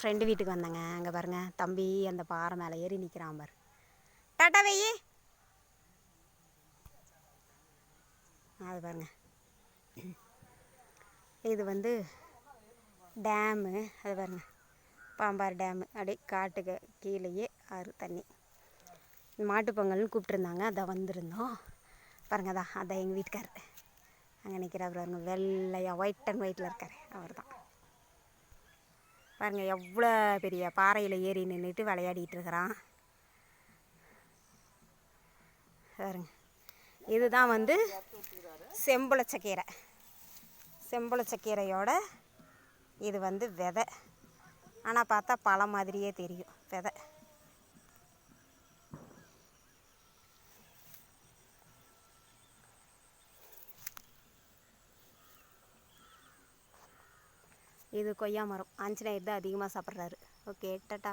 Friend வீட்டுக்கு வந்தேங்க. அங்கே பாருங்கள் தம்பி அந்த பாறை மேலே ஏறி நிற்கிறான் பாரு. டாட்டா வெயி. அது பாருங்க, இது வந்து டேமு. அது பாருங்க பாம்பாறு டேமு. அப்படியே காட்டுக்கு கீழேயே ஆறு தண்ணி. மாட்டு பொங்கல்னு கூப்பிட்ருந்தாங்க, அதான் வந்திருந்தோம். பாருங்க அதான் எங்கள் வீட்டுக்காரர் அங்கே நிற்கிறார் பாருங்க, வெள்ளையா ஒயிட் அண்ட் ஒயிட்டில் இருக்கார், அவர் தான். பாருங்கள் எவ்வளோ பெரிய பாறையில் ஏறி நின்றுட்டு விளையாடிட்டு இருக்கிறான் பாருங்க. இதுதான் வந்து செம்புளச்சக்கீரை. செம்புளச்சக்கீரையோட இது வந்து விதை. ஆனால் பார்த்தா பழம் மாதிரியே தெரியும் விதை. இது கொய்யா மரம். ஆஞ்சநேயர் தான் அதிகமாக சாப்பிட்றாரு. Okay tata.